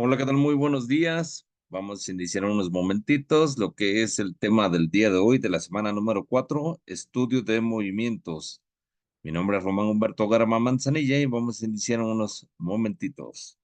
Hola, ¿qué tal? Muy buenos días. Vamos a iniciar en unos momentitos lo que es el tema del día de hoy, de la semana número 4, estudio de movimientos. Mi nombre es Román Humberto Garama Manzanilla y vamos a iniciar en unos momentitos.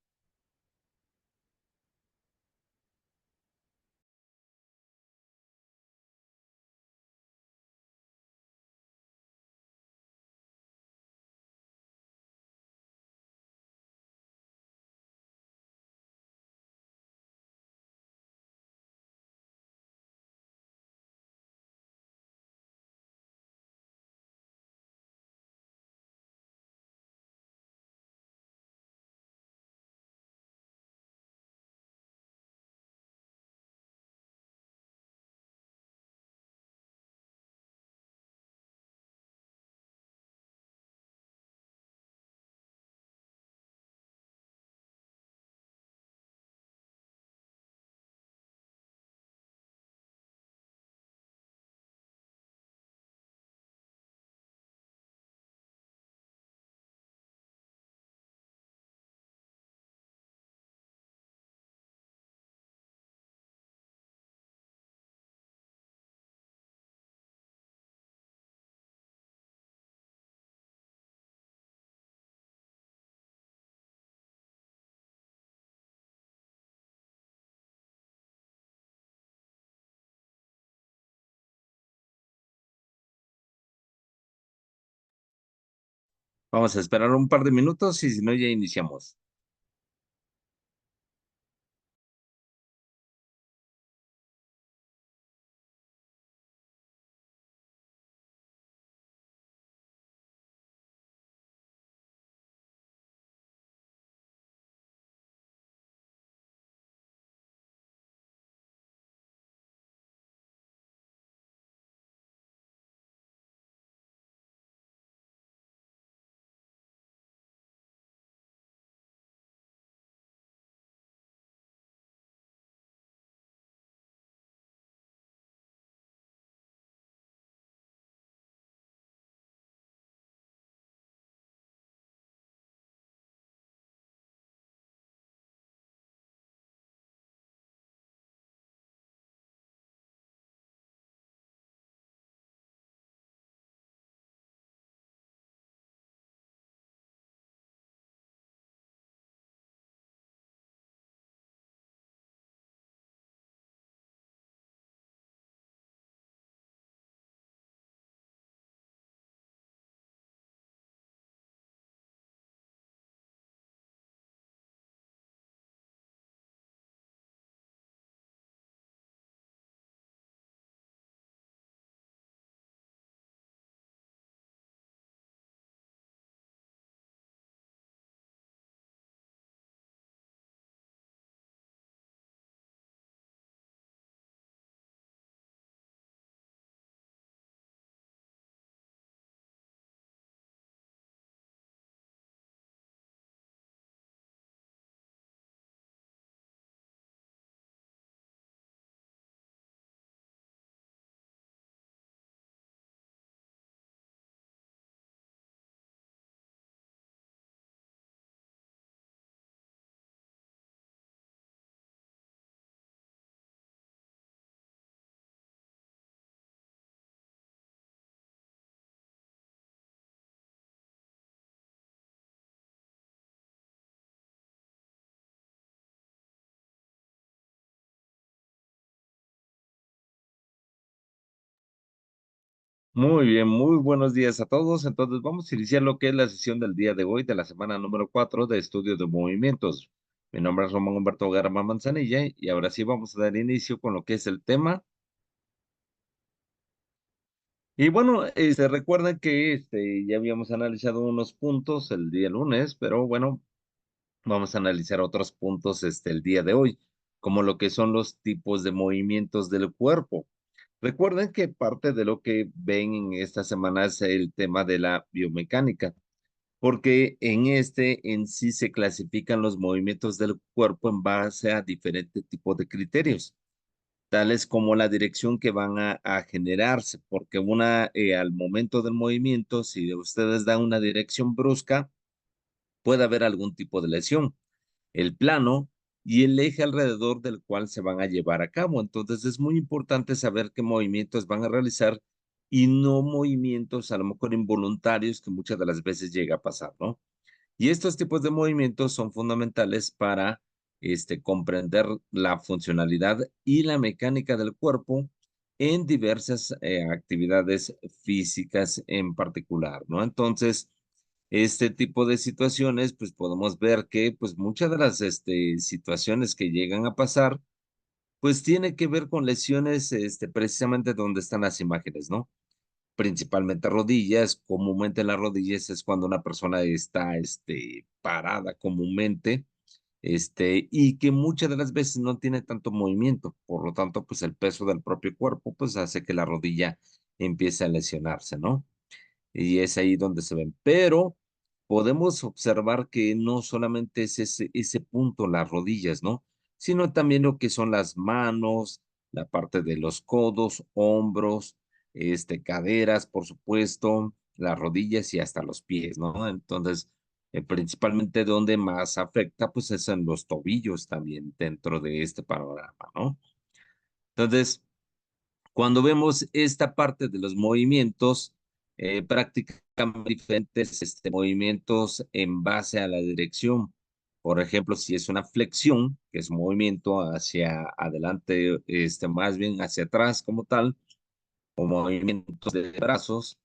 Vamos a esperar un par de minutos y si no, ya iniciamos. Muy bien, muy buenos días a todos. Entonces vamos a iniciar lo que es la sesión del día de hoy, de la semana número 4 de estudio de movimientos. Mi nombre es Román Humberto Garama Manzanilla y ahora sí vamos a dar inicio con lo que es el tema. Y bueno, recuerden que ya habíamos analizado unos puntos el día lunes, pero bueno, vamos a analizar otros puntos el día de hoy, como lo que son los tipos de movimientos del cuerpo. Recuerden que parte de lo que ven en esta semana es el tema de la biomecánica, porque en sí se clasifican los movimientos del cuerpo en base a diferentes tipos de criterios, tales como la dirección que van a generarse, porque al momento del movimiento, si ustedes dan una dirección brusca, puede haber algún tipo de lesión. El plano y el eje alrededor del cual se van a llevar a cabo. Entonces es muy importante saber qué movimientos van a realizar y no movimientos a lo mejor involuntarios que muchas de las veces llega a pasar, ¿no? Y estos tipos de movimientos son fundamentales para comprender la funcionalidad y la mecánica del cuerpo en diversas actividades físicas en particular, ¿no? Entonces, este tipo de situaciones, pues podemos ver que pues muchas de las situaciones que llegan a pasar, pues tiene que ver con lesiones precisamente donde están las imágenes, ¿no? Principalmente rodillas, comúnmente las rodillas es cuando una persona está, parada comúnmente, y que muchas de las veces no tiene tanto movimiento, por lo tanto, pues el peso del propio cuerpo, pues hace que la rodilla empiece a lesionarse, ¿no? Y es ahí donde se ven. Pero podemos observar que no solamente es ese punto, las rodillas, ¿no? Sino también lo que son las manos, la parte de los codos, hombros, caderas, por supuesto, las rodillas y hasta los pies, ¿no? Entonces, principalmente donde más afecta, pues es en los tobillos también dentro de este panorama, ¿no? Entonces, cuando vemos esta parte de los movimientos, practicamos diferentes movimientos en base a la dirección. Por ejemplo, si es una flexión, que es movimiento hacia adelante, más bien hacia atrás como tal, o movimientos de brazos,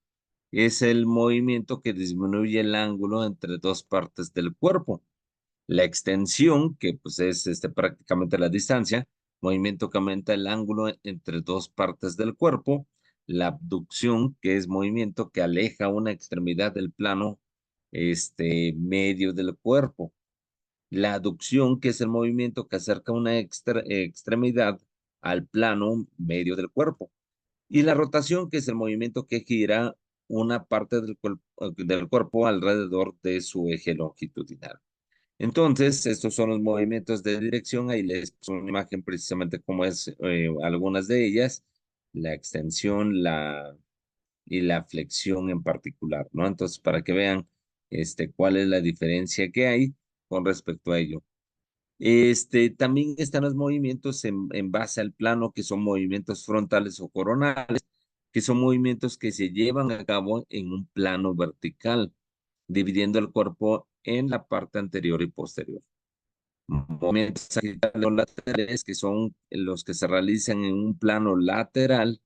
es el movimiento que disminuye el ángulo entre dos partes del cuerpo. La extensión, que pues es prácticamente la distancia, movimiento que aumenta el ángulo entre dos partes del cuerpo. La abducción, que es movimiento que aleja una extremidad del plano medio del cuerpo. La aducción, que es el movimiento que acerca una extremidad al plano medio del cuerpo. Y la rotación, que es el movimiento que gira una parte del cuerpo alrededor de su eje longitudinal. Entonces, estos son los movimientos de dirección. Ahí les puse una imagen precisamente como es algunas de ellas, la extensión y la flexión en particular, ¿no? Entonces, para que vean cuál es la diferencia que hay con respecto a ello. También están los movimientos en base al plano, que son movimientos frontales o coronales, que son movimientos que se llevan a cabo en un plano vertical, dividiendo el cuerpo en la parte anterior y posterior. Movimientos sagittales o laterales, que son los que se realizan en un plano lateral,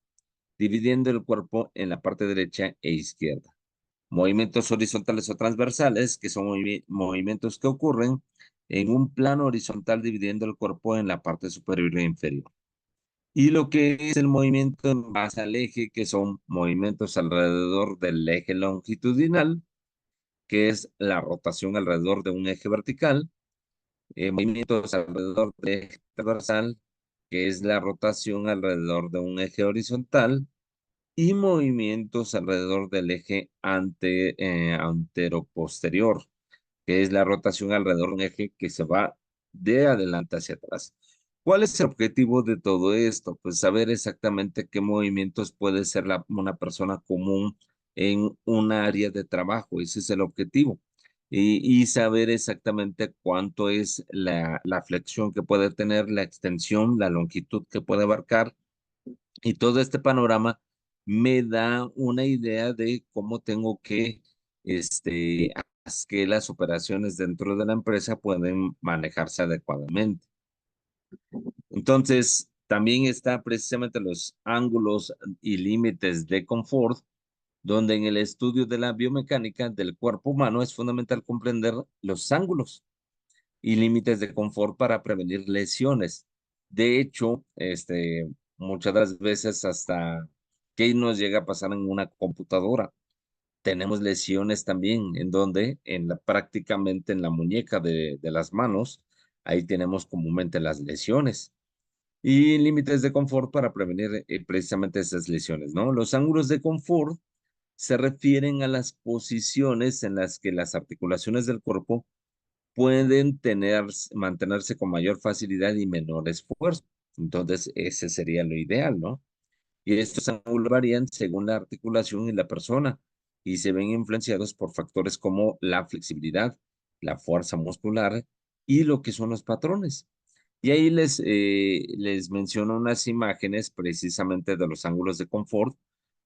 dividiendo el cuerpo en la parte derecha e izquierda. Movimientos horizontales o transversales, que son movimientos que ocurren en un plano horizontal, dividiendo el cuerpo en la parte superior e inferior. Y lo que es el movimiento en base al eje, que son movimientos alrededor del eje longitudinal, que es la rotación alrededor de un eje vertical, movimientos alrededor del eje transversal, que es la rotación alrededor de un eje horizontal, y movimientos alrededor del eje antero-posterior, que es la rotación alrededor de un eje que se va de adelante hacia atrás. ¿Cuál es el objetivo de todo esto? Pues saber exactamente qué movimientos puede ser una persona común en un área de trabajo. Ese es el objetivo. Y saber exactamente cuánto es la flexión que puede tener, la extensión, la longitud que puede abarcar. Y todo este panorama me da una idea de cómo tengo que hacer que las operaciones dentro de la empresa pueden manejarse adecuadamente. Entonces, también está precisamente los ángulos y límites de confort, donde en el estudio de la biomecánica del cuerpo humano es fundamental comprender los ángulos y límites de confort para prevenir lesiones. De hecho, muchas de las veces hasta qué nos llega a pasar en una computadora. Tenemos lesiones también en donde prácticamente en la muñeca de las manos, ahí tenemos comúnmente las lesiones y límites de confort para prevenir precisamente esas lesiones, ¿no? Los ángulos de confort se refieren a las posiciones en las que las articulaciones del cuerpo pueden mantenerse con mayor facilidad y menor esfuerzo. Entonces, ese sería lo ideal, ¿no? Y estos ángulos varían según la articulación y la persona y se ven influenciados por factores como la flexibilidad, la fuerza muscular y lo que son los patrones. Y ahí les menciono unas imágenes precisamente de los ángulos de confort,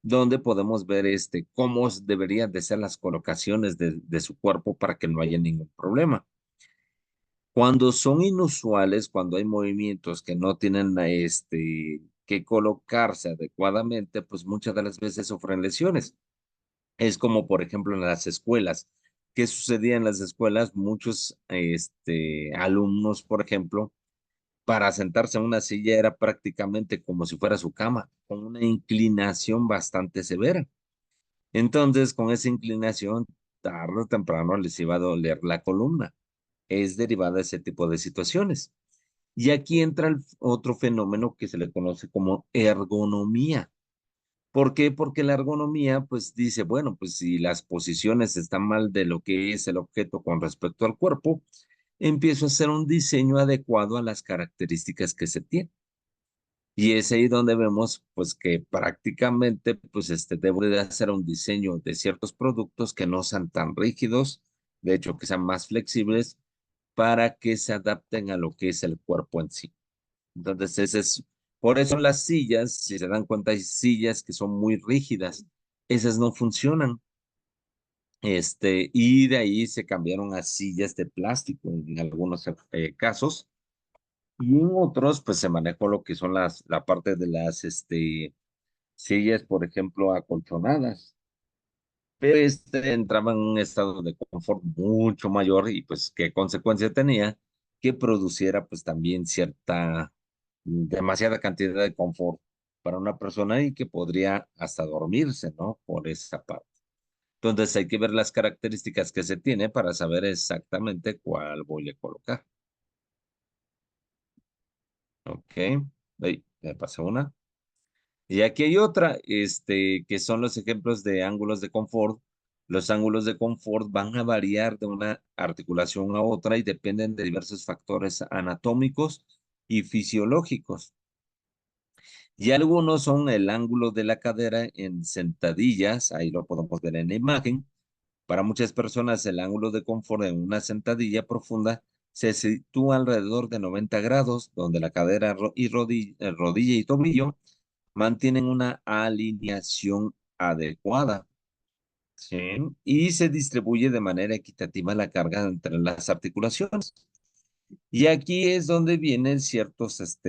donde podemos ver cómo deberían de ser las colocaciones de su cuerpo para que no haya ningún problema. Cuando son inusuales, cuando hay movimientos que no tienen que colocarse adecuadamente, pues muchas de las veces sufren lesiones. Es como, por ejemplo, en las escuelas. ¿Qué sucedía en las escuelas? Muchos alumnos, por ejemplo, para sentarse en una silla era prácticamente como si fuera su cama, con una inclinación bastante severa. Entonces, con esa inclinación, tarde o temprano les iba a doler la columna. Es derivada de ese tipo de situaciones. Y aquí entra otro fenómeno que se le conoce como ergonomía. ¿Por qué? Porque la ergonomía, pues dice, bueno, pues si las posiciones están mal de lo que es el objeto con respecto al cuerpo, empiezo a hacer un diseño adecuado a las características que se tienen. Y es ahí donde vemos, pues, que prácticamente, pues, debo de hacer un diseño de ciertos productos que no sean tan rígidos, de hecho, que sean más flexibles para que se adapten a lo que es el cuerpo en sí. Entonces, por eso las sillas, si se dan cuenta, hay sillas que son muy rígidas, esas no funcionan. Y de ahí se cambiaron a sillas de plástico en algunos casos, y en otros, pues se manejó lo que son la parte de las sillas, por ejemplo, acolchonadas. Pero entraba en un estado de confort mucho mayor y pues qué consecuencia tenía que produciera pues también demasiada cantidad de confort para una persona y que podría hasta dormirse, ¿no? Por esa parte. Entonces hay que ver las características que se tiene para saber exactamente cuál voy a colocar. Ok, ahí me pasé una. Y aquí hay otra, que son los ejemplos de ángulos de confort. Los ángulos de confort van a variar de una articulación a otra y dependen de diversos factores anatómicos y fisiológicos. Y algunos son el ángulo de la cadera en sentadillas, ahí lo podemos ver en la imagen. Para muchas personas, el ángulo de confort en una sentadilla profunda se sitúa alrededor de 90 grados, donde la cadera y rodilla y tobillo mantienen una alineación adecuada, ¿sí? Y se distribuye de manera equitativa la carga entre las articulaciones. Y aquí es donde vienen ciertas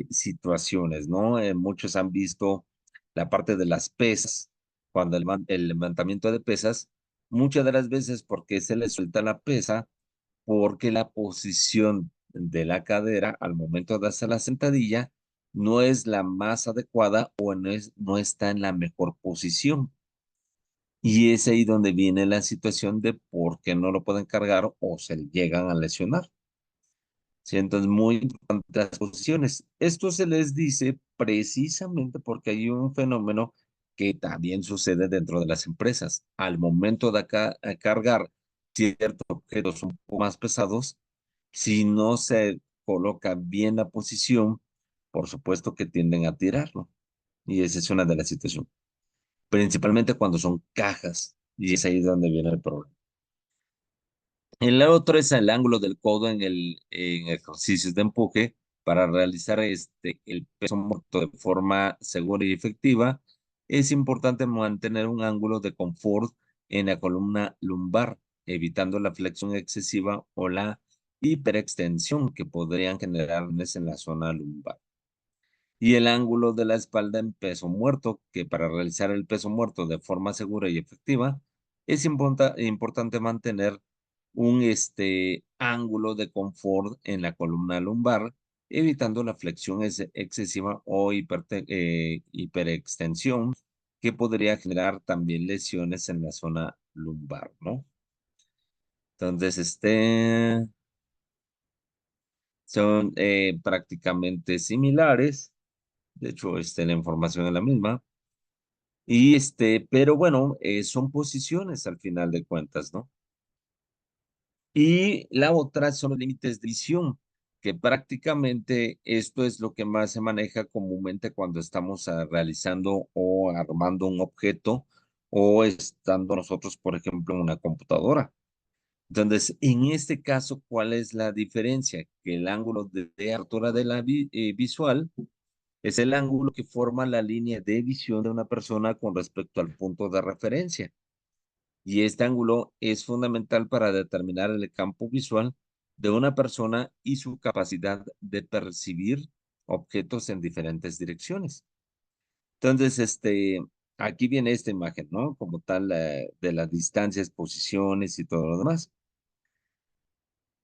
situaciones, ¿no? Muchos han visto la parte de las pesas, cuando el levantamiento de pesas, muchas de las veces porque se le suelta la pesa, porque la posición de la cadera al momento de hacer la sentadilla no es la más adecuada o no está en la mejor posición. Y es ahí donde viene la situación de por qué no lo pueden cargar o se llegan a lesionar. Sí, entonces, muy importante las posiciones. Esto se les dice precisamente porque hay un fenómeno que también sucede dentro de las empresas. Al momento de cargar ciertos objetos un poco más pesados, si no se coloca bien la posición, por supuesto que tienden a tirarlo. Y esa es una de las situaciones. Principalmente cuando son cajas. Y es ahí donde viene el problema. El otro es el ángulo del codo en ejercicios de empuje para realizar el peso muerto de forma segura y efectiva. Es importante mantener un ángulo de confort en la columna lumbar, evitando la flexión excesiva o la hiperextensión que podrían generar en la zona lumbar. Y el ángulo de la espalda en peso muerto, que para realizar el peso muerto de forma segura y efectiva, es importante mantener un ángulo de confort en la columna lumbar, evitando la flexión excesiva o hiperextensión, que podría generar también lesiones en la zona lumbar, ¿no? Entonces, son prácticamente similares. De hecho, la información es la misma. Y pero bueno, son posiciones al final de cuentas, ¿no? Y la otra son los límites de visión, que prácticamente esto es lo que más se maneja comúnmente cuando estamos realizando o armando un objeto o estando nosotros, por ejemplo, en una computadora. Entonces, en este caso, ¿cuál es la diferencia? Que el ángulo de apertura de la visual es el ángulo que forma la línea de visión de una persona con respecto al punto de referencia. Y este ángulo es fundamental para determinar el campo visual de una persona y su capacidad de percibir objetos en diferentes direcciones. Entonces, aquí viene esta imagen, ¿no? Como tal, de las distancias, posiciones y todo lo demás.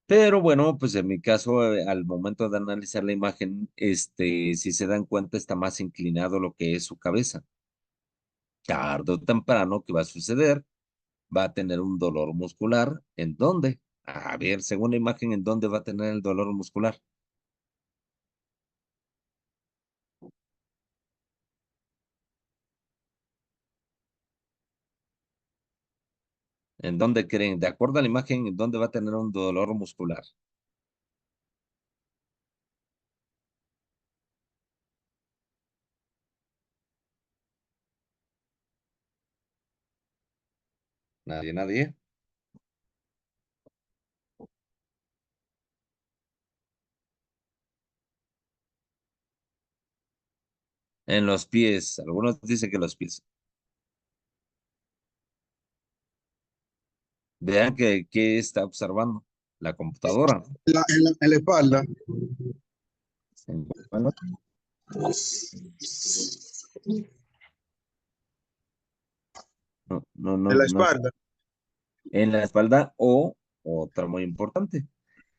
Pero bueno, pues en mi caso, al momento de analizar la imagen, si se dan cuenta, está más inclinado lo que es su cabeza. Tarde o temprano, ¿qué va a suceder? Va a tener un dolor muscular. ¿En dónde? A ver, según la imagen, ¿en dónde va a tener el dolor muscular? ¿En dónde creen? De acuerdo a la imagen, ¿en dónde va a tener un dolor muscular? Nadie, nadie. En los pies. Algunos dicen que los pies. Vean que, ¿qué está observando? La computadora. En la espalda. Bueno, no, no, no, En la no. espalda. En la espalda o otra muy importante.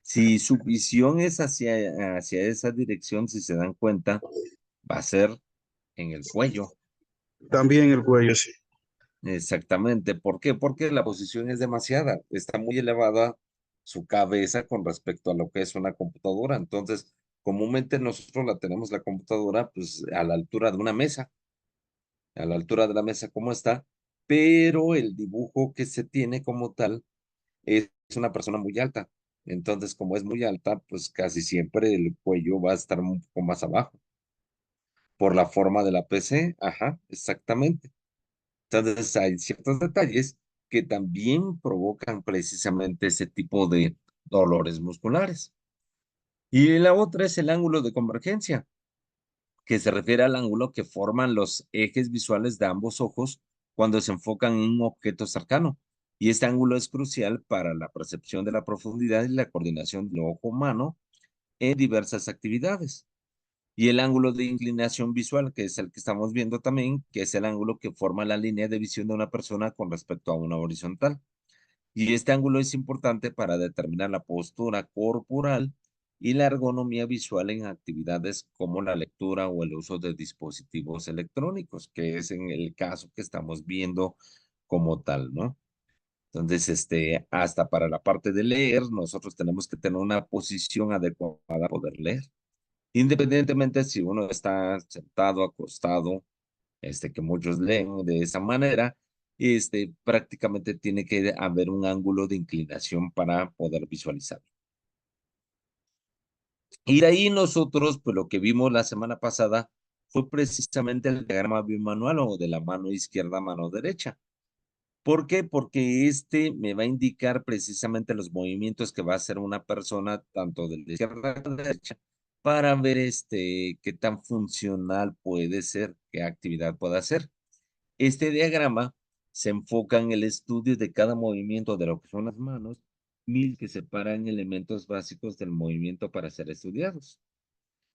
Si su visión es hacia esa dirección, si se dan cuenta, va a ser en el cuello. También el cuello, sí. Exactamente. ¿Por qué? Porque la posición es demasiada. Está muy elevada su cabeza con respecto a lo que es una computadora. Entonces, comúnmente nosotros la tenemos la computadora pues a la altura de una mesa, a la altura de la mesa como está, pero el dibujo que se tiene como tal es una persona muy alta. Entonces, como es muy alta, pues casi siempre el cuello va a estar un poco más abajo. Por la forma de la PC, ajá, exactamente. Entonces, hay ciertos detalles que también provocan precisamente ese tipo de dolores musculares. Y la otra es el ángulo de convergencia, que se refiere al ángulo que forman los ejes visuales de ambos ojos cuando se enfocan en un objeto cercano. Y este ángulo es crucial para la percepción de la profundidad y la coordinación del ojo humano en diversas actividades. Y el ángulo de inclinación visual, que es el que estamos viendo también, que es el ángulo que forma la línea de visión de una persona con respecto a una horizontal. Y este ángulo es importante para determinar la postura corporal y la ergonomía visual en actividades como la lectura o el uso de dispositivos electrónicos, que es en el caso que estamos viendo como tal, ¿no? Entonces, hasta para la parte de leer, nosotros tenemos que tener una posición adecuada para poder leer. Independientemente si uno está sentado, acostado, que muchos leen de esa manera, prácticamente tiene que haber un ángulo de inclinación para poder visualizar. Y de ahí nosotros, pues lo que vimos la semana pasada fue precisamente el diagrama bimanual o de la mano izquierda a mano derecha. ¿Por qué? Porque me va a indicar precisamente los movimientos que va a hacer una persona, tanto de la izquierda a la derecha, para ver qué tan funcional puede ser, qué actividad puede hacer. Este diagrama se enfoca en el estudio de cada movimiento de lo que son las manos, mil que separan elementos básicos del movimiento para ser estudiados.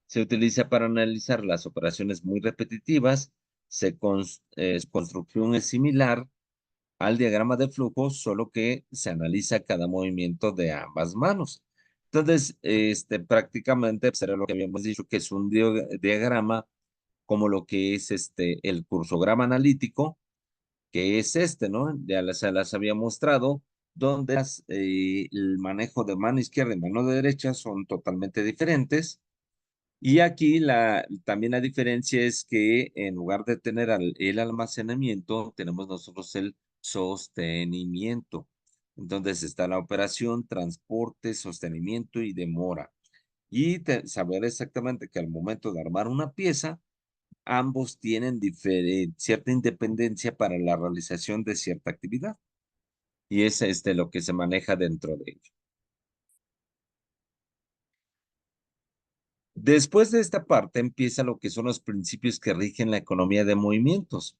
Se utiliza para analizar las operaciones muy repetitivas, su construcción es similar al diagrama de flujo, solo que se analiza cada movimiento de ambas manos. Entonces, prácticamente será lo que habíamos dicho, que es un diagrama como lo que es el cursograma analítico, que es ¿no? Se las había mostrado, donde el manejo de mano izquierda y mano derecha son totalmente diferentes. Y aquí también la diferencia es que en lugar de tener el almacenamiento, tenemos nosotros el sostenimiento. Entonces está la operación, transporte, sostenimiento y demora. Y saber exactamente que al momento de armar una pieza, ambos tienen cierta independencia para la realización de cierta actividad. y es lo que se maneja dentro de ello. Después de esta parte empieza lo que son los principios que rigen la economía de movimientos.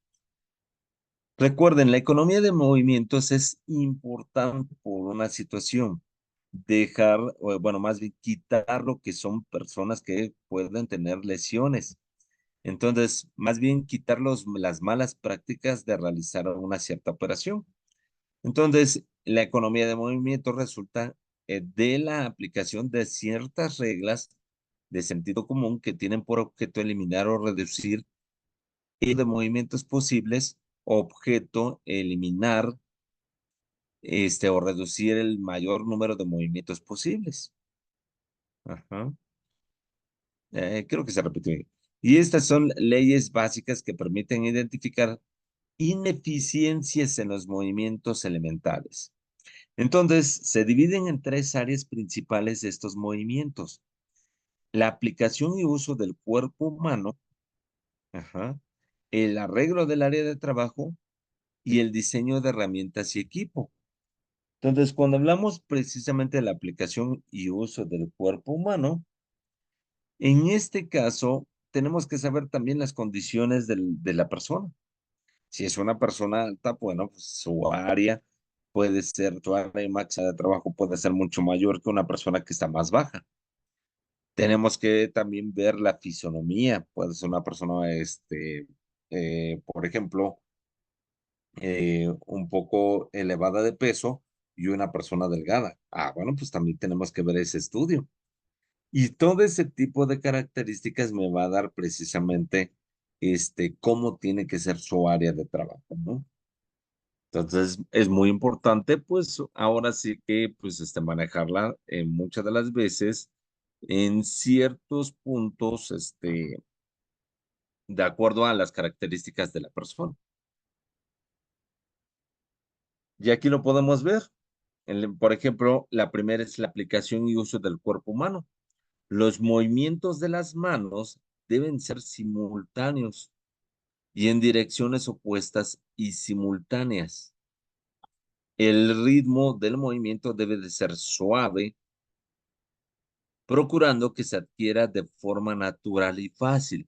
Recuerden, la economía de movimientos es importante por una situación. Dejar, o bueno, más bien quitar lo que son personas que pueden tener lesiones. Entonces, más bien quitar las malas prácticas de realizar una cierta operación. Entonces, la economía de movimiento resulta de la aplicación de ciertas reglas de sentido común que tienen por objeto eliminar o reducir el de movimientos posibles, objeto eliminar o reducir el mayor número de movimientos posibles. Ajá. Creo que se repitió. Y estas son leyes básicas que permiten identificar ineficiencias en los movimientos elementales. Entonces, se dividen en tres áreas principales de estos movimientos. La aplicación y uso del cuerpo humano, ajá, el arreglo del área de trabajo y el diseño de herramientas y equipo. Entonces, cuando hablamos precisamente de la aplicación y uso del cuerpo humano, en este caso tenemos que saber también las condiciones de la persona. Si es una persona alta, bueno, pues su área máxima de trabajo puede ser mucho mayor que una persona que está más baja. Tenemos que también ver la fisonomía. Puede ser una persona, por ejemplo, un poco elevada de peso y una persona delgada. Ah, bueno, pues también tenemos que ver ese estudio. Y todo ese tipo de características me va a dar precisamente, cómo tiene que ser su área de trabajo, ¿no? Entonces, es muy importante, pues, ahora sí que, pues, manejarla muchas de las veces en ciertos puntos, de acuerdo a las características de la persona. Y aquí lo podemos ver. Por ejemplo, la primera es la aplicación y uso del cuerpo humano. Los movimientos de las manos deben ser simultáneos y en direcciones opuestas y simultáneas. El ritmo del movimiento debe de ser suave, procurando que se adquiera de forma natural y fácil.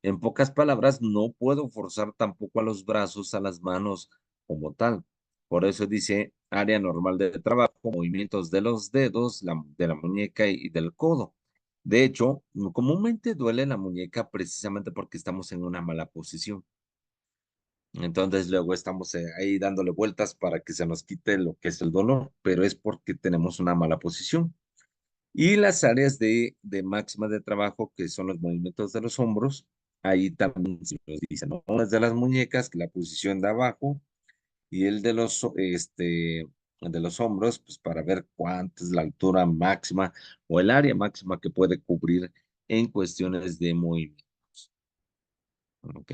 En pocas palabras, no puedo forzar tampoco a los brazos, a las manos como tal. Por eso dice área normal de trabajo, movimientos de los dedos, de la muñeca y del codo. De hecho, comúnmente duele la muñeca precisamente porque estamos en una mala posición. Entonces luego estamos ahí dándole vueltas para que se nos quite lo que es el dolor, pero es porque tenemos una mala posición. Y las áreas de máxima de trabajo, que son los movimientos de los hombros, ahí también se nos dice, ¿no? Unas de las muñecas, la posición de abajo, y el de los hombros, pues para ver cuánta es la altura máxima o el área máxima que puede cubrir en cuestiones de movimiento. ¿Ok?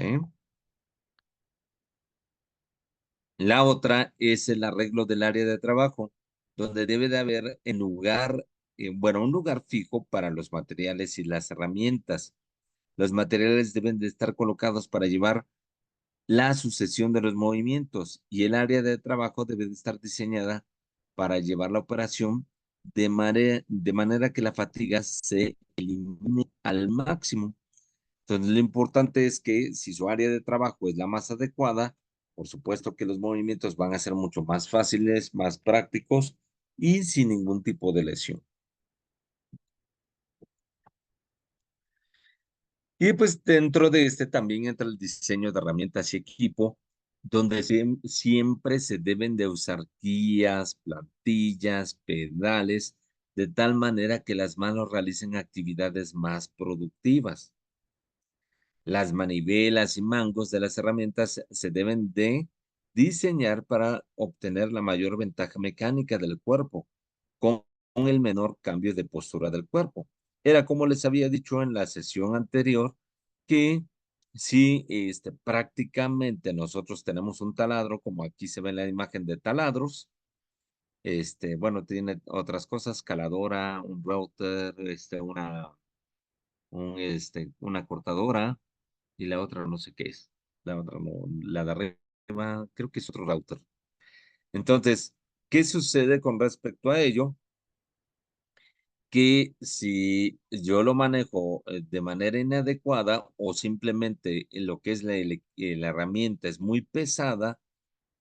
La otra es el arreglo del área de trabajo, donde debe de haber un lugar fijo para los materiales y las herramientas. Los materiales deben de estar colocados para llevar la sucesión de los movimientos y el área de trabajo debe de estar diseñada para llevar la operación de manera que la fatiga se elimine al máximo. Entonces, lo importante es que si su área de trabajo es la más adecuada, por supuesto que los movimientos van a ser mucho más fáciles, más prácticos y sin ningún tipo de lesión. Y pues dentro de también entra el diseño de herramientas y equipo, donde siempre se deben de usar guías, plantillas, pedales, de tal manera que las manos realicen actividades más productivas. Las manivelas y mangos de las herramientas se deben de diseñar para obtener la mayor ventaja mecánica del cuerpo, con el menor cambio de postura del cuerpo. Era como les había dicho en la sesión anterior, que si prácticamente nosotros tenemos un taladro, como aquí se ve en la imagen de taladros, bueno, tiene otras cosas, caladora, un router, una cortadora, y la otra no sé qué es. La otra no, la de arriba, creo que es otro router. Entonces, ¿Qué sucede con respecto a ello? Que si yo lo manejo de manera inadecuada o simplemente en lo que es la herramienta es muy pesada,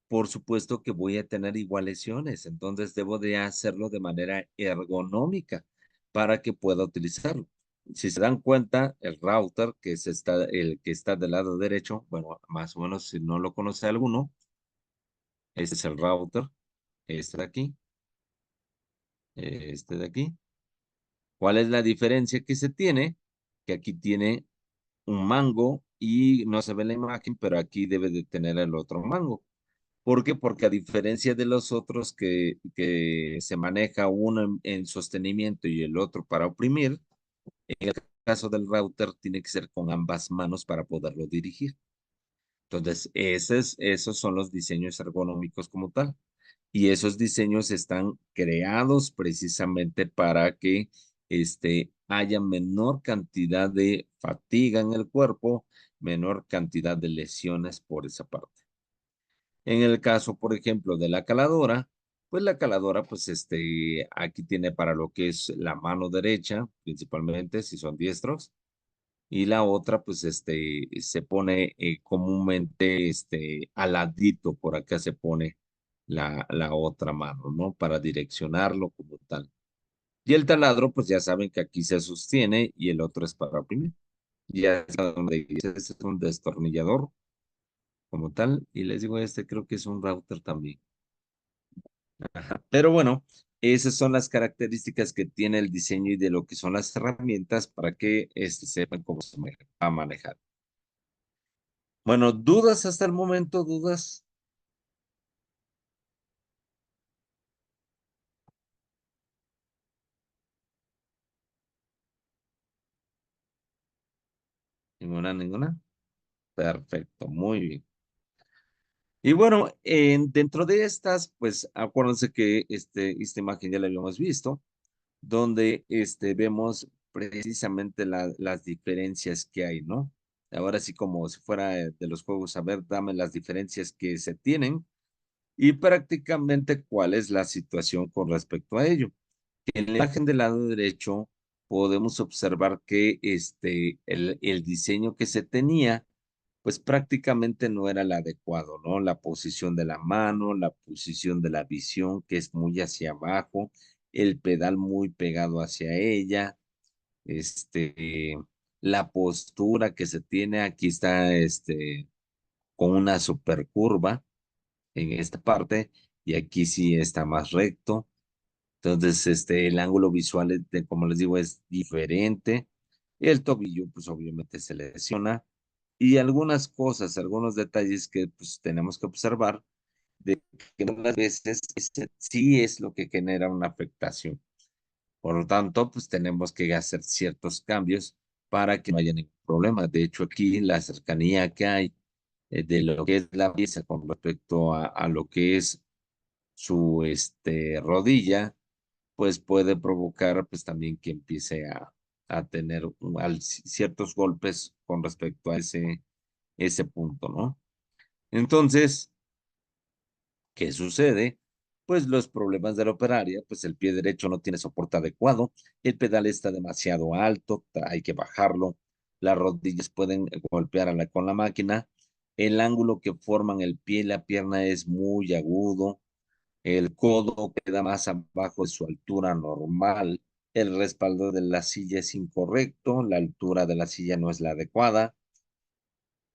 por supuesto que voy a tener igual lesiones. Entonces debo de hacerlo de manera ergonómica para que pueda utilizarlo. Si se dan cuenta, el router, el que está del lado derecho, bueno, más o menos si no lo conoce alguno, este es el router, este de aquí, este de aquí. ¿Cuál es la diferencia que se tiene? Que aquí tiene un mango y no se ve la imagen, pero aquí debe de tener el otro mango. ¿Por qué? Porque a diferencia de los otros que se maneja uno en sostenimiento y el otro para oprimir, en el caso del router tiene que ser con ambas manos para poderlo dirigir. Entonces, esos son los diseños ergonómicos como tal. Y esos diseños están creados precisamente para que haya menor cantidad de fatiga en el cuerpo, menor cantidad de lesiones por esa parte. En el caso, por ejemplo, de la caladora, pues la caladora, pues aquí tiene para lo que es la mano derecha, principalmente si son diestros, y la otra, pues se pone comúnmente al ladito, por acá se pone la otra mano, ¿no? Para direccionarlo como tal. Y el taladro, pues ya saben que aquí se sostiene y el otro es para oprimir. Ya saben dónde dice, este es un destornillador como tal, y les digo, creo que es un router también. Pero bueno, esas son las características que tiene el diseño y de lo que son las herramientas para que sepan cómo se va a manejar. Bueno, ¿dudas hasta el momento? ¿Dudas? Ninguna, ninguna. Perfecto, muy bien. Y bueno, dentro de estas, pues acuérdense que esta imagen ya la habíamos visto, donde vemos precisamente las diferencias que hay, ¿no? Ahora sí, como si fuera de los juegos, a ver, dame las diferencias que se tienen y prácticamente cuál es la situación con respecto a ello. En la imagen del lado derecho podemos observar que el diseño que se tenía, pues prácticamente no era el adecuado, ¿no? La posición de la mano, la posición de la visión, que es muy hacia abajo, el pedal muy pegado hacia ella, la postura que se tiene, aquí está con una super curva en esta parte, y aquí sí está más recto. Entonces, el ángulo visual, como les digo, es diferente. El tobillo, pues obviamente se lesiona. Y algunas cosas, algunos detalles que pues tenemos que observar, de que muchas veces ese sí es lo que genera una afectación. Por lo tanto, pues tenemos que hacer ciertos cambios para que no haya ningún problema. De hecho, aquí la cercanía que hay de lo que es la pieza con respecto a lo que es su rodilla, pues puede provocar pues también que empiece a tener ciertos golpes con respecto a ese punto, ¿no? Entonces, ¿qué sucede? Pues los problemas de la operaria, pues el pie derecho no tiene soporte adecuado, el pedal está demasiado alto, hay que bajarlo, las rodillas pueden golpear con la máquina, el ángulo que forman el pie y la pierna es muy agudo, el codo queda más abajo de su altura normal, el respaldo de la silla es incorrecto, la altura de la silla no es la adecuada,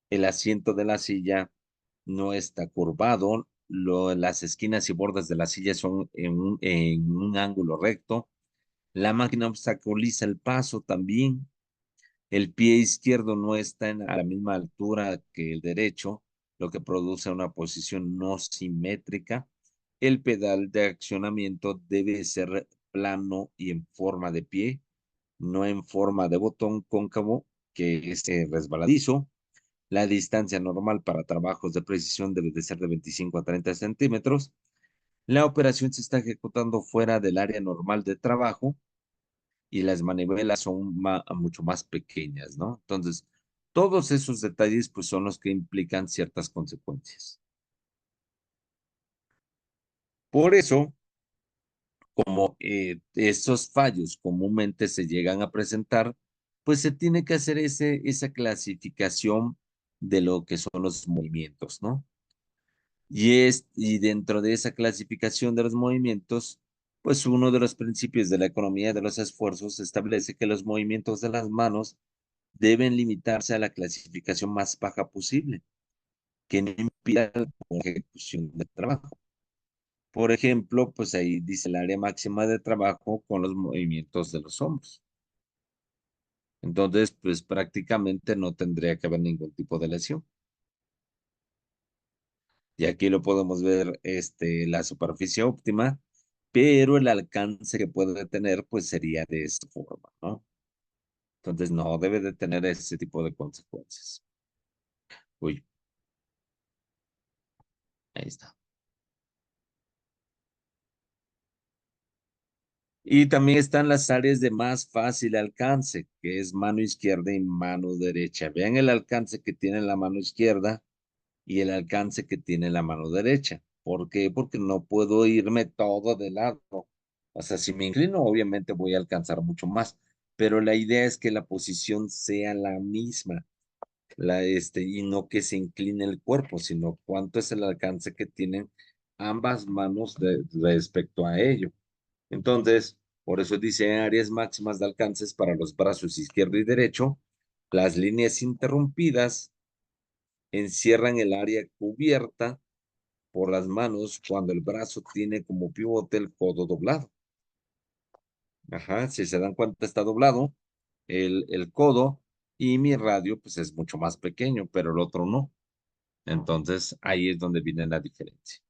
el asiento de la silla no está curvado, las esquinas y bordes de la silla son en un ángulo recto, la máquina obstaculiza el paso también, el pie izquierdo no está a la misma altura que el derecho, lo que produce una posición no simétrica. El pedal de accionamiento debe ser plano y en forma de pie, no en forma de botón cóncavo, que es resbaladizo. La distancia normal para trabajos de precisión debe de ser de 25 a 30 centímetros. La operación se está ejecutando fuera del área normal de trabajo y las manivelas son mucho más pequeñas, ¿no? Entonces, todos esos detalles pues son los que implican ciertas consecuencias. Por eso, como estos fallos comúnmente se llegan a presentar, pues se tiene que hacer esa clasificación de lo que son los movimientos, ¿no? Y dentro de esa clasificación de los movimientos, pues uno de los principios de la economía de los esfuerzos establece que los movimientos de las manos deben limitarse a la clasificación más baja posible, que no impida la ejecución del trabajo. Por ejemplo, pues ahí dice el área máxima de trabajo con los movimientos de los hombros. Entonces, pues prácticamente no tendría que haber ningún tipo de lesión. Y aquí lo podemos ver, la superficie óptima, pero el alcance que puede tener, pues sería de esta forma, ¿no? Entonces, no debe de tener ese tipo de consecuencias. Uy, ahí está. Y también están las áreas de más fácil alcance, que es mano izquierda y mano derecha. Vean el alcance que tiene la mano izquierda y el alcance que tiene la mano derecha. ¿Por qué? Porque no puedo irme todo de lado. O sea, si me inclino, obviamente voy a alcanzar mucho más, pero la idea es que la posición sea la misma, y no que se incline el cuerpo, sino cuánto es el alcance que tienen ambas manos respecto a ello. Entonces, por eso dice áreas máximas de alcances para los brazos izquierdo y derecho. Las líneas interrumpidas encierran el área cubierta por las manos cuando el brazo tiene como pivote el codo doblado. Ajá, si se dan cuenta está doblado el codo y mi radio pues es mucho más pequeño, pero el otro no. Entonces ahí es donde viene la diferencia.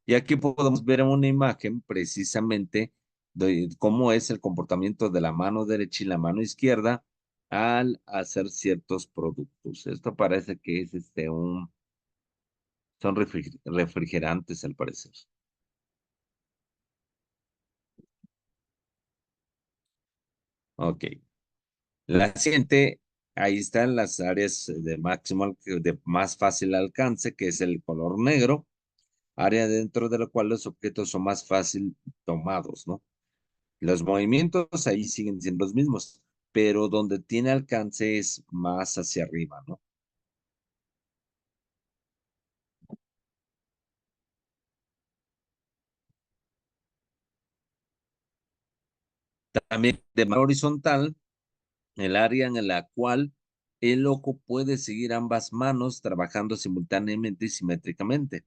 Y aquí podemos ver en una imagen precisamente de cómo es el comportamiento de la mano derecha y la mano izquierda al hacer ciertos productos. Esto parece que es son refrigerantes al parecer. Ok. La siguiente, ahí están las áreas de máximo, de más fácil alcance, que es el color negro, área dentro de la cual los objetos son más fácil tomados, ¿no? Los movimientos ahí siguen siendo los mismos, pero donde tiene alcance es más hacia arriba, ¿no? También de manera horizontal, el área en la cual el ojo puede seguir ambas manos trabajando simultáneamente y simétricamente.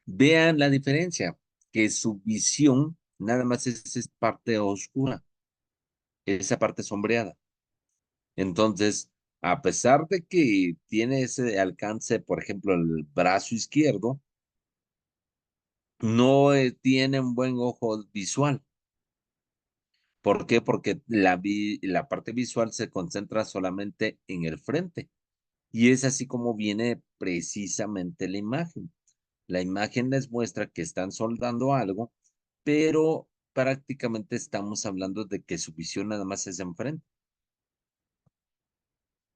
Vean la diferencia, que su visión nada más es parte oscura, esa parte sombreada. Entonces, a pesar de que tiene ese alcance, por ejemplo, el brazo izquierdo, no tiene un buen ojo visual. ¿Por qué? Porque la parte visual se concentra solamente en el frente. Y es así como viene precisamente la imagen. La imagen les muestra que están soldando algo, pero prácticamente estamos hablando de que su visión nada más es enfrente.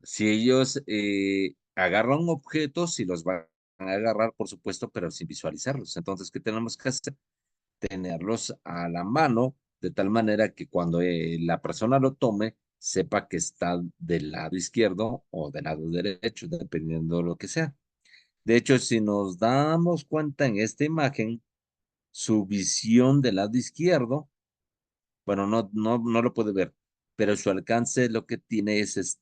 Si ellos agarran objetos, y los van a agarrar, por supuesto, pero sin visualizarlos. Entonces, ¿qué tenemos que hacer? Tenerlos a la mano, de tal manera que cuando la persona lo tome, sepa que está del lado izquierdo o del lado derecho, dependiendo de lo que sea. De hecho, si nos damos cuenta en esta imagen, su visión del lado izquierdo, bueno, no lo puede ver, pero su alcance lo que tiene es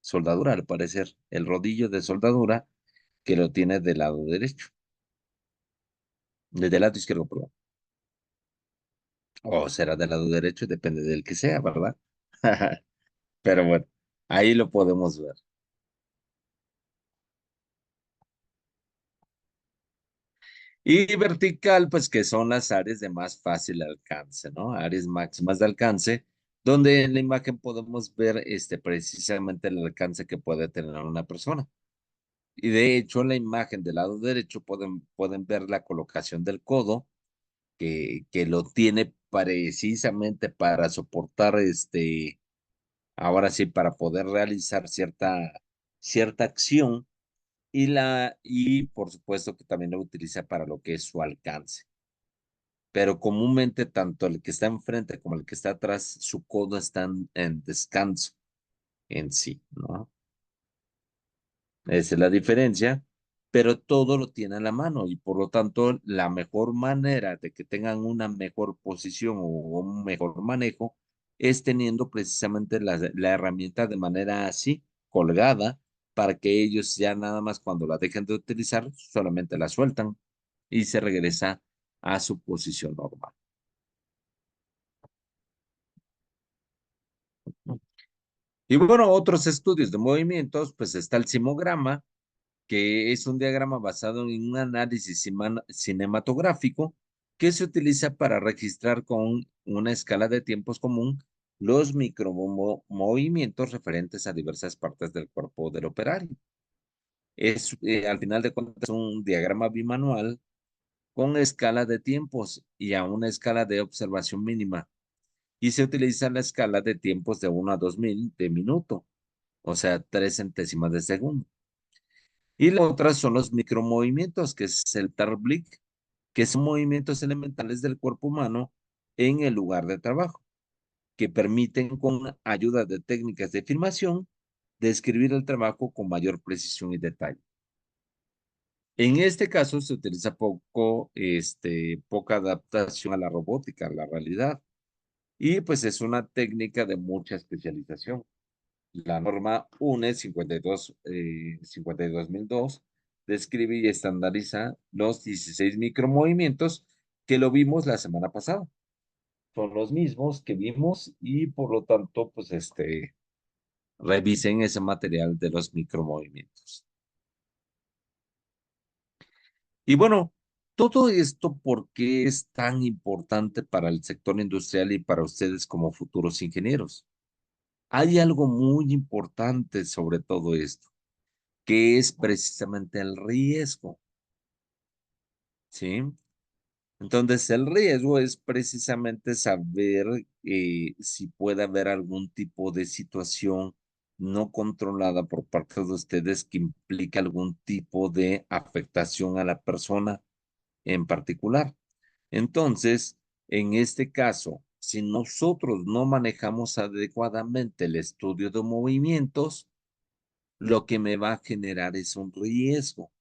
soldadura, al parecer, el rodillo de soldadura que lo tiene del lado derecho, del lado izquierdo, perdón. O será del lado derecho, depende del que sea, ¿verdad? Pero bueno, ahí lo podemos ver. Y vertical, pues que son las áreas de más fácil alcance, ¿no? Áreas máximas de alcance, donde en la imagen podemos ver precisamente el alcance que puede tener una persona. Y de hecho, en la imagen del lado derecho pueden ver la colocación del codo, que lo tiene precisamente para soportar, ahora sí, para poder realizar cierta acción. y por supuesto que también lo utiliza para lo que es su alcance. Pero comúnmente tanto el que está enfrente como el que está atrás, su codo está en descanso en sí, ¿no? Esa es la diferencia, pero todo lo tiene a la mano y por lo tanto la mejor manera de que tengan una mejor posición o un mejor manejo es teniendo precisamente la herramienta de manera así, colgada, para que ellos ya nada más cuando la dejen de utilizar, solamente la sueltan y se regresa a su posición normal. Y bueno, otros estudios de movimientos, pues está el simograma, que es un diagrama basado en un análisis cinematográfico que se utiliza para registrar con una escala de tiempos común los micromovimientos referentes a diversas partes del cuerpo del operario. Al final de cuentas, un diagrama bimanual con escala de tiempos y a una escala de observación mínima. Y se utiliza la escala de tiempos de 1 a 2000 de minuto, o sea, 3 centésimas de segundo. Y la otra son los micromovimientos, que es el Tarblick, que son movimientos elementales del cuerpo humano en el lugar de trabajo, que permiten con ayuda de técnicas de filmación describir el trabajo con mayor precisión y detalle. En este caso se utiliza poca adaptación a la robótica, a la realidad, y pues es una técnica de mucha especialización. La norma UNE 52.002 describe y estandariza los 16 micromovimientos que lo vimos la semana pasada. Son los mismos que vimos y por lo tanto, pues revisen ese material de los micromovimientos. Y bueno, todo esto, ¿por qué es tan importante para el sector industrial y para ustedes como futuros ingenieros? Hay algo muy importante sobre todo esto, que es precisamente el riesgo, ¿sí? Entonces, el riesgo es precisamente saber si puede haber algún tipo de situación no controlada por parte de ustedes que implica algún tipo de afectación a la persona en particular. Entonces, en este caso, si nosotros no manejamos adecuadamente el estudio de movimientos, lo que me va a generar es un riesgo.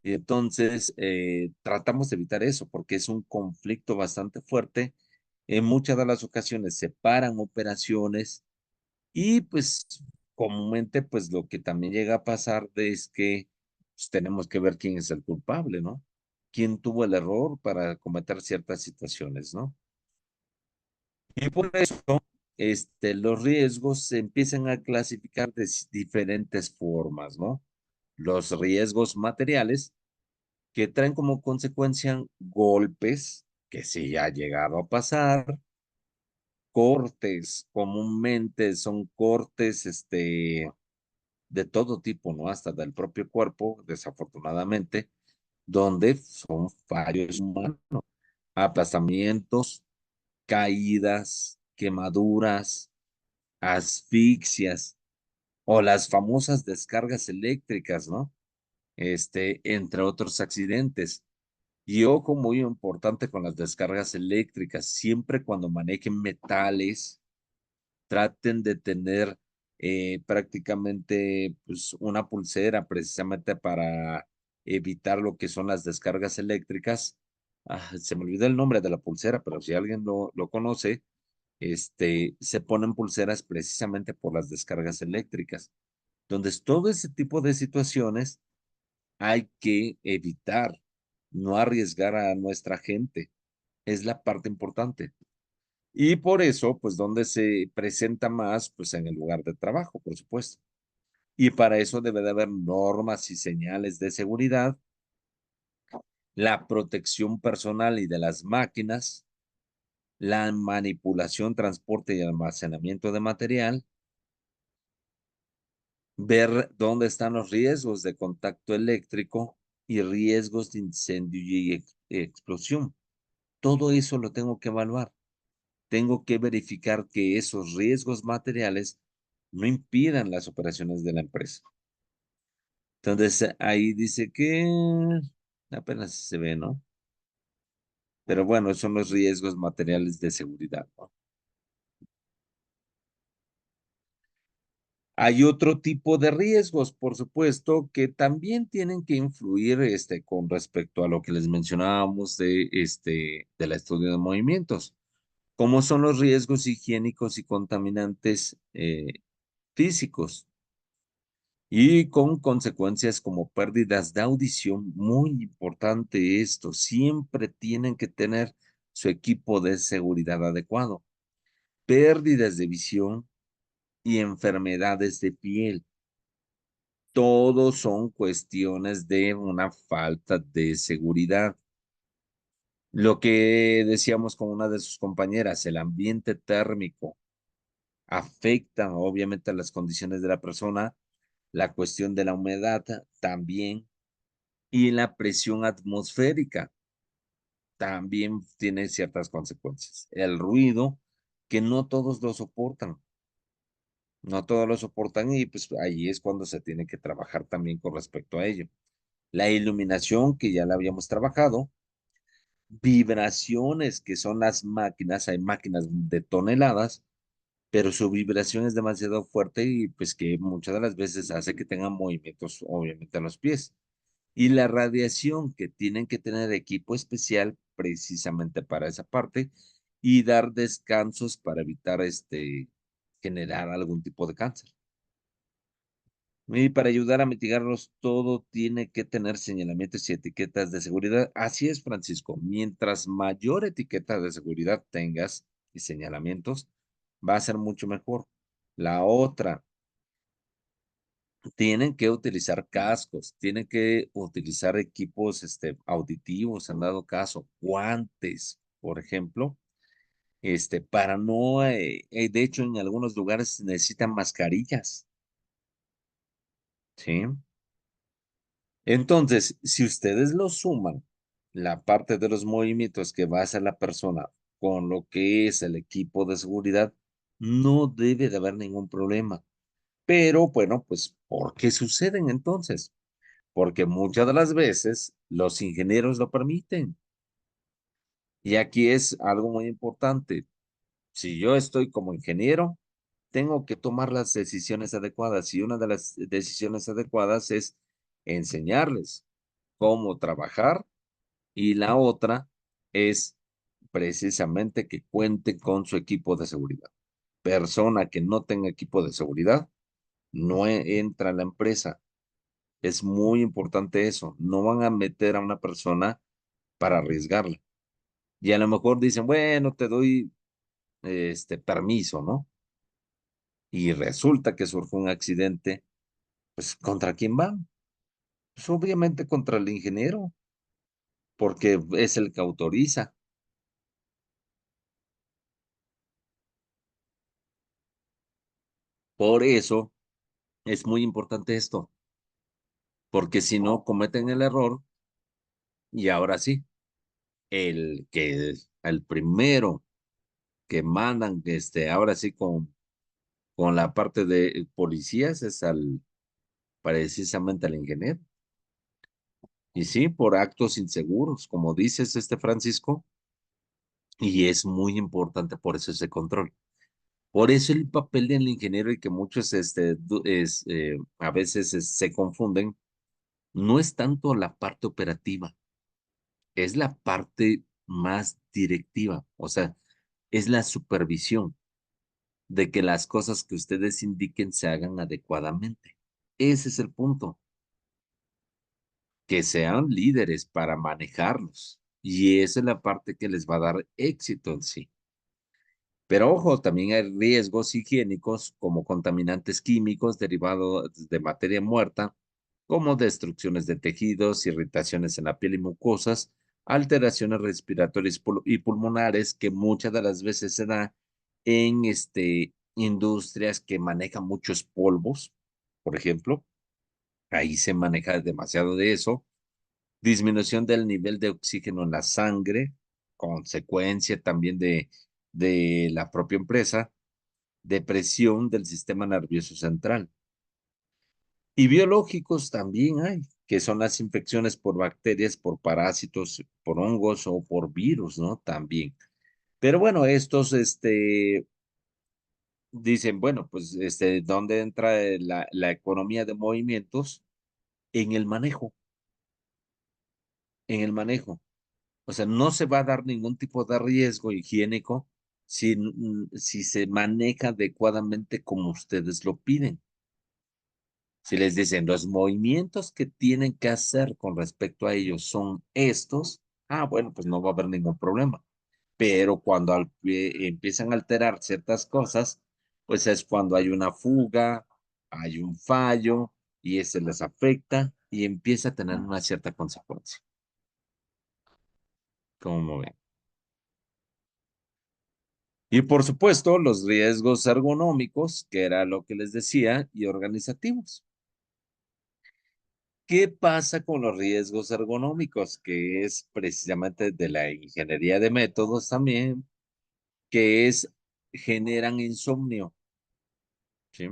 Y entonces, tratamos de evitar eso porque es un conflicto bastante fuerte. En muchas de las ocasiones se paran operaciones y pues comúnmente pues lo que también llega a pasar es que pues, tenemos que ver quién es el culpable, ¿no? ¿Quién tuvo el error para cometer ciertas situaciones, ¿no? Y por eso, los riesgos se empiezan a clasificar de diferentes formas, ¿no? Los riesgos materiales, que traen como consecuencia golpes, que sí ha llegado a pasar, cortes, comúnmente son cortes, de todo tipo, ¿no? Hasta del propio cuerpo, desafortunadamente, donde son fallos humanos, aplastamientos, caídas, quemaduras, asfixias o las famosas descargas eléctricas, ¿no? Entre otros accidentes. Y ojo, muy importante con las descargas eléctricas, siempre cuando manejen metales, traten de tener prácticamente pues, una pulsera precisamente para evitar lo que son las descargas eléctricas. Se me olvidó el nombre de la pulsera, pero si alguien lo conoce, se ponen pulseras precisamente por las descargas eléctricas. Entonces, todo ese tipo de situaciones hay que evitar, no arriesgar a nuestra gente. Es la parte importante. Y por eso, pues, donde se presenta más, pues, en el lugar de trabajo, por supuesto. Y para eso debe de haber normas y señales de seguridad, la protección personal y de las máquinas, la manipulación, transporte y almacenamiento de material, ver dónde están los riesgos de contacto eléctrico y riesgos de incendio y explosión. Todo eso lo tengo que evaluar. Tengo que verificar que esos riesgos materiales no impidan las operaciones de la empresa. Entonces, ahí dice que apenas se ve, ¿no? Pero bueno, son los riesgos materiales de seguridad, ¿no? Hay otro tipo de riesgos, por supuesto, que también tienen que influir con respecto a lo que les mencionábamos de la estudio de movimientos, como son los riesgos higiénicos y contaminantes físicos y con consecuencias como pérdidas de audición. Muy importante esto, siempre tienen que tener su equipo de seguridad adecuado, pérdidas de visión y enfermedades de piel. Todos son cuestiones de una falta de seguridad. Lo que decíamos con una de sus compañeras, el ambiente térmico afecta obviamente a las condiciones de la persona, la cuestión de la humedad también y la presión atmosférica también tiene ciertas consecuencias. El ruido, que no todos lo soportan, no todos lo soportan y pues ahí es cuando se tiene que trabajar también con respecto a ello. La iluminación, que ya la habíamos trabajado, vibraciones, que son las máquinas, hay máquinas de toneladas, pero su vibración es demasiado fuerte y pues que muchas de las veces hace que tengan movimientos, obviamente, a los pies. Y la radiación, que tienen que tener equipo especial precisamente para esa parte y dar descansos para evitar generar algún tipo de cáncer. Y para ayudar a mitigarlos, todo tiene que tener señalamientos y etiquetas de seguridad. Así es, Francisco. Mientras mayor etiqueta de seguridad tengas y señalamientos, va a ser mucho mejor. La otra, tienen que utilizar cascos, tienen que utilizar equipos auditivos, en dado caso, guantes, por ejemplo, para no, de hecho, en algunos lugares necesitan mascarillas, ¿sí? Entonces, si ustedes lo suman, la parte de los movimientos que va a hacer la persona con lo que es el equipo de seguridad, no debe de haber ningún problema. Pero bueno, pues, ¿por qué suceden entonces? Porque muchas de las veces los ingenieros lo permiten. Y aquí es algo muy importante. Si yo estoy como ingeniero, tengo que tomar las decisiones adecuadas y una de las decisiones adecuadas es enseñarles cómo trabajar y la otra es precisamente que cuente con su equipo de seguridad. Persona que no tenga equipo de seguridad no entra a la empresa. Es muy importante eso. No van a meter a una persona para arriesgarla. Y a lo mejor dicen, bueno, te doy permiso, ¿no? Y resulta que surge un accidente, pues ¿contra quién van? Pues obviamente contra el ingeniero, porque es el que autoriza. Por eso es muy importante esto, porque si no cometen el error y ahora sí, el primero que mandan, ahora sí con la parte de policías es precisamente al ingeniero. Y sí, por actos inseguros, como dices, Francisco, y es muy importante por eso ese control. Por eso el papel del ingeniero y que muchos a veces se confunden, no es tanto la parte operativa, es la parte más directiva, o sea, es la supervisión de que las cosas que ustedes indiquen se hagan adecuadamente. Ese es el punto, que sean líderes para manejarlos. Y esa es la parte que les va a dar éxito en sí. Pero ojo, también hay riesgos higiénicos como contaminantes químicos derivados de materia muerta, como destrucciones de tejidos, irritaciones en la piel y mucosas, alteraciones respiratorias y pulmonares que muchas de las veces se da en industrias que manejan muchos polvos, por ejemplo. Ahí se maneja demasiado de eso. Disminución del nivel de oxígeno en la sangre, consecuencia también de la propia empresa, depresión del sistema nervioso central. Y biológicos también hay, que son las infecciones por bacterias, por parásitos, por hongos o por virus, ¿no? También. Pero bueno, estos, dicen, bueno, pues, ¿dónde entra la economía de movimientos? En el manejo, en el manejo. O sea, no se va a dar ningún tipo de riesgo higiénico si se maneja adecuadamente como ustedes lo piden. Si les dicen los movimientos que tienen que hacer con respecto a ellos son estos, bueno, pues no va a haber ningún problema. Pero cuando empiezan a alterar ciertas cosas, pues es cuando hay una fuga, hay un fallo y ese les afecta y empieza a tener una cierta consecuencia. ¿Cómo ven? Y por supuesto, los riesgos ergonómicos, que era lo que les decía, y organizativos. ¿Qué pasa con los riesgos ergonómicos? Que es precisamente de la ingeniería de métodos también, que generan insomnio, ¿sí?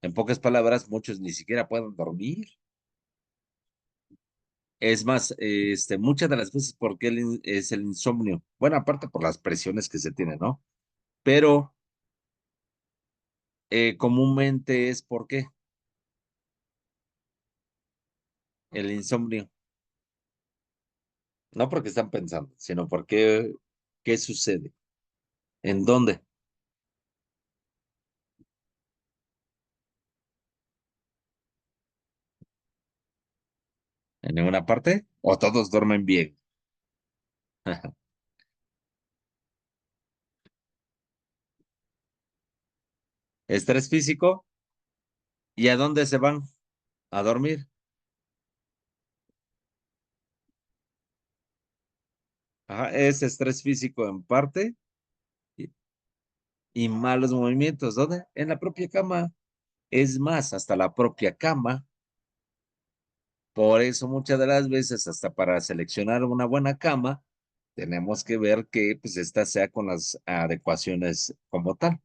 En pocas palabras, muchos ni siquiera pueden dormir. Es más, muchas de las veces, ¿por qué es el insomnio? Bueno, aparte por las presiones que se tienen, ¿no? Pero comúnmente es ¿por qué? El insomnio. No porque están pensando, sino porque, ¿qué sucede? ¿En dónde? ¿En ninguna parte? ¿O todos duermen bien? Estrés físico. ¿Y a dónde se van? A dormir. Ajá, es estrés físico en parte y, y malos movimientos. ¿Dónde? En la propia cama. Es más, hasta la propia cama. Por eso muchas de las veces, hasta para seleccionar una buena cama, tenemos que ver que pues esta sea con las adecuaciones como tal.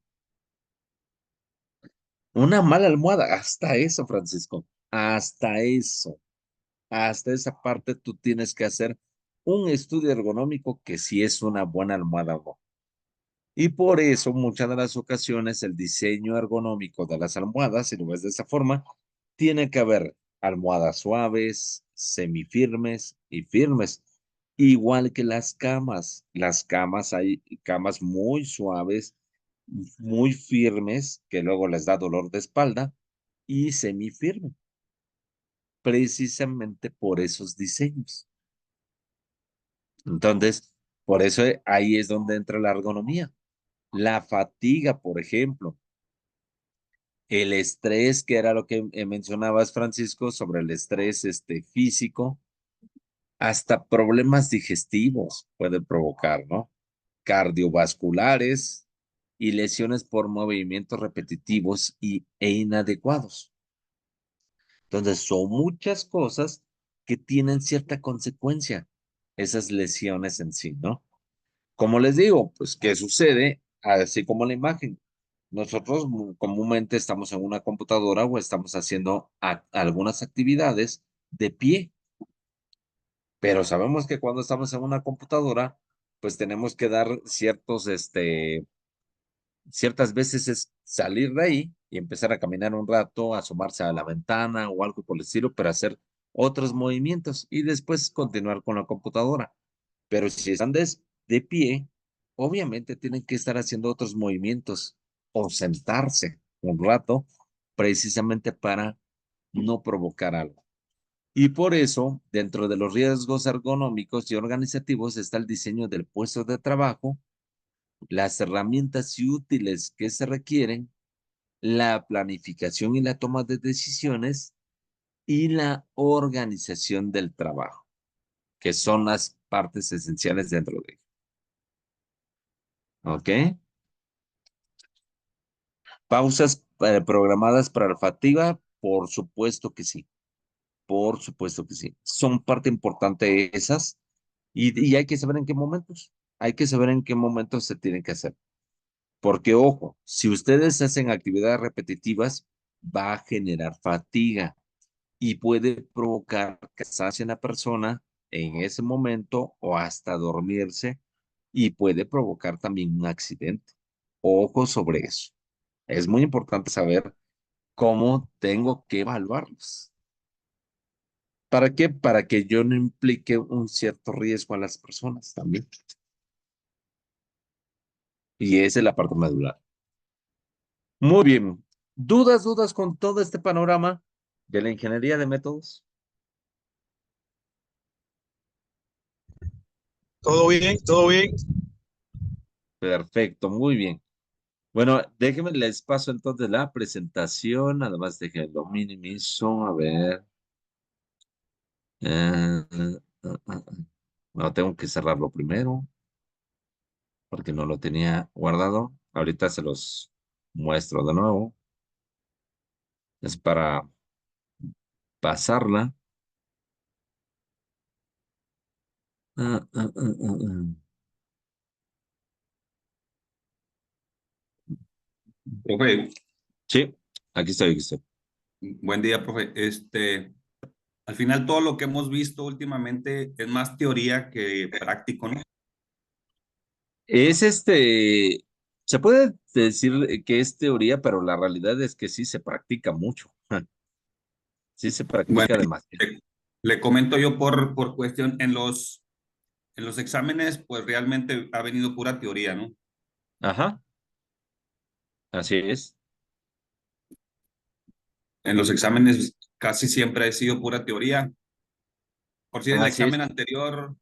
Una mala almohada, hasta eso, Francisco, hasta eso. Hasta esa parte tú tienes que hacer un estudio ergonómico que si es una buena almohada o no. Y por eso muchas de las ocasiones el diseño ergonómico de las almohadas, si lo ves de esa forma, tiene que haber almohadas suaves, semifirmes y firmes. Igual que las camas. Las camas, hay camas muy suaves, muy firmes, que luego les da dolor de espalda, y semifirmes, precisamente por esos diseños. Entonces, por eso ahí es donde entra la ergonomía. La fatiga, por ejemplo, el estrés, que era lo que mencionabas, Francisco, sobre el estrés físico, hasta problemas digestivos puede provocar, ¿no? Cardiovasculares y lesiones por movimientos repetitivos e inadecuados. Entonces, son muchas cosas que tienen cierta consecuencia, esas lesiones en sí, ¿no? Como les digo, pues, ¿qué sucede? Así como la imagen. Nosotros comúnmente estamos en una computadora o estamos haciendo algunas actividades de pie, pero sabemos que cuando estamos en una computadora, pues tenemos que dar ciertas veces es salir de ahí y empezar a caminar un rato, asomarse a la ventana o algo por el estilo, pero hacer otros movimientos y después continuar con la computadora. Pero si están de pie, obviamente tienen que estar haciendo otros movimientos o sentarse un rato precisamente para no provocar algo. Y por eso, dentro de los riesgos ergonómicos y organizativos está el diseño del puesto de trabajo, las herramientas y útiles que se requieren, la planificación y la toma de decisiones y la organización del trabajo, que son las partes esenciales dentro de ello. ¿Ok? Pausas programadas para la fatiga, por supuesto que sí, por supuesto que sí. Son parte importante de esas y hay que saber en qué momentos, hay que saber en qué momentos se tienen que hacer. Porque, ojo, si ustedes hacen actividades repetitivas, va a generar fatiga y puede provocar cansancio en la persona en ese momento o hasta dormirse y puede provocar también un accidente. Ojo sobre eso. Es muy importante saber cómo tengo que evaluarlos. ¿Para qué? Para que yo no implique un cierto riesgo a las personas también. Y esa es la parte medular. Muy bien. ¿Dudas con todo este panorama de la ingeniería de métodos? ¿Todo bien? ¿Todo bien? Perfecto, muy bien. Bueno, déjenme les paso entonces la presentación, nada más déjenme lo minimizo, a ver. No, tengo que cerrarlo primero, porque no lo tenía guardado. Ahorita se los muestro de nuevo. Es para pasarla. Ah, ah, ah, ah, ah. Profe, Sí, aquí estoy, aquí estoy. buen día, profe. Al final todo lo que hemos visto últimamente es más teoría que práctico, ¿no? Es se puede decir que es teoría, pero la realidad es que sí se practica mucho. Sí se Bueno, practica demasiado. le comento yo por cuestión, en los exámenes, pues realmente ha venido pura teoría, ¿no? Ajá, así es. En los exámenes casi siempre ha sido pura teoría. Por si en el Así es. examen anterior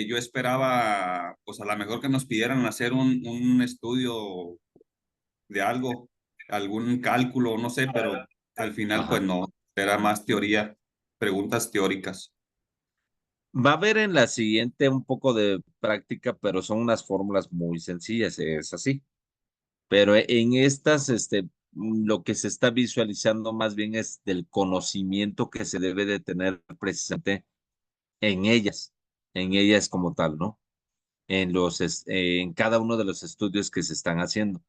yo esperaba, pues a lo mejor que nos pidieran hacer un estudio de algo, algún cálculo, no sé, pero al final pues Ajá. no, era más teoría, preguntas teóricas. Va a haber en la siguiente un poco de práctica, pero son unas fórmulas muy sencillas, es así. Pero en estas, lo que se está visualizando más bien es del conocimiento que se debe de tener precisamente en ellas como tal, ¿no? En cada uno de los estudios que se están haciendo.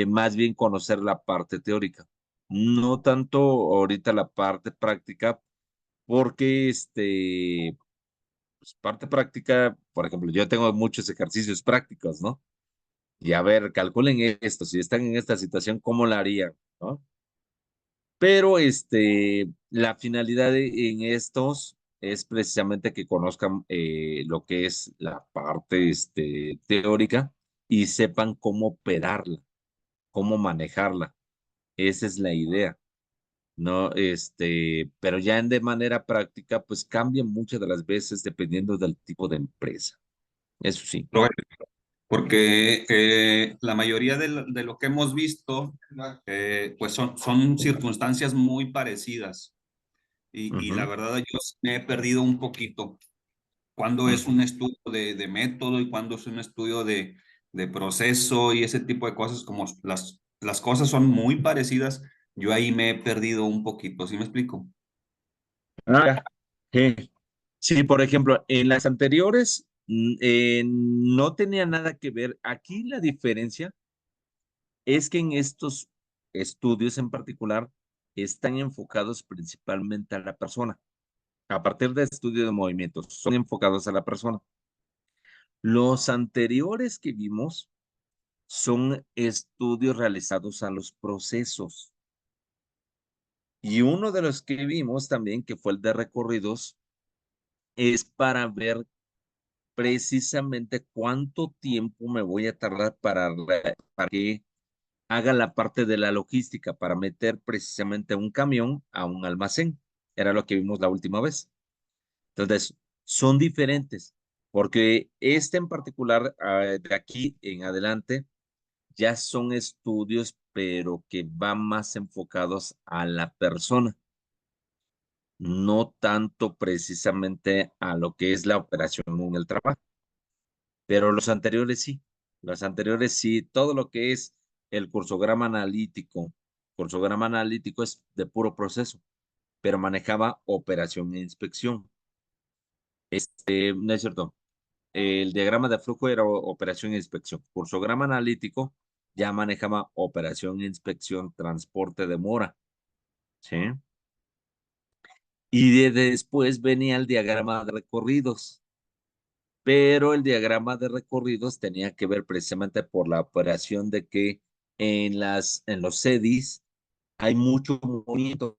Más bien conocer la parte teórica, no tanto ahorita la parte práctica, porque pues, parte práctica, por ejemplo, yo tengo muchos ejercicios prácticos, ¿no? Y a ver, calculen esto, si están en esta situación, ¿cómo la harían? ¿No? Pero la finalidad en estos es precisamente que conozcan lo que es la parte teórica y sepan cómo operarla, cómo manejarla. Esa es la idea, ¿no? Pero ya en de manera práctica, pues cambia muchas de las veces dependiendo del tipo de empresa. Eso sí. Porque la mayoría de lo que hemos visto, pues son circunstancias muy parecidas. Y la Ujú, verdad yo me he perdido un poquito cuando es ujú. un estudio de método y cuando es un estudio de proceso y ese tipo de cosas, como las cosas son muy parecidas, yo ahí me he perdido un poquito, ¿sí me explico? Ah, sí. Sí, por ejemplo, en las anteriores no tenía nada que ver. Aquí la diferencia es que en estos estudios en particular están enfocados principalmente a la persona. A partir del estudio de movimientos, son enfocados a la persona. Los anteriores que vimos son estudios realizados a los procesos. Y uno de los que vimos también, que fue el de recorridos, es para ver precisamente cuánto tiempo me voy a tardar para que haga la parte de la logística, para meter precisamente un camión a un almacén. Era lo que vimos la última vez. Entonces, son diferentes, porque este en particular, de aquí en adelante, ya son estudios, pero que van más enfocados a la persona, no tanto precisamente a lo que es la operación en el trabajo. Pero los anteriores sí, todo lo que es el cursograma analítico es de puro proceso, pero manejaba operación e inspección. No es cierto, el diagrama de flujo era operación e inspección. Cursograma analítico ya manejaba operación, inspección, transporte de mora, ¿sí? Y después venía el diagrama de recorridos, pero el diagrama de recorridos tenía que ver precisamente por la operación de que en los CEDIs hay mucho movimiento,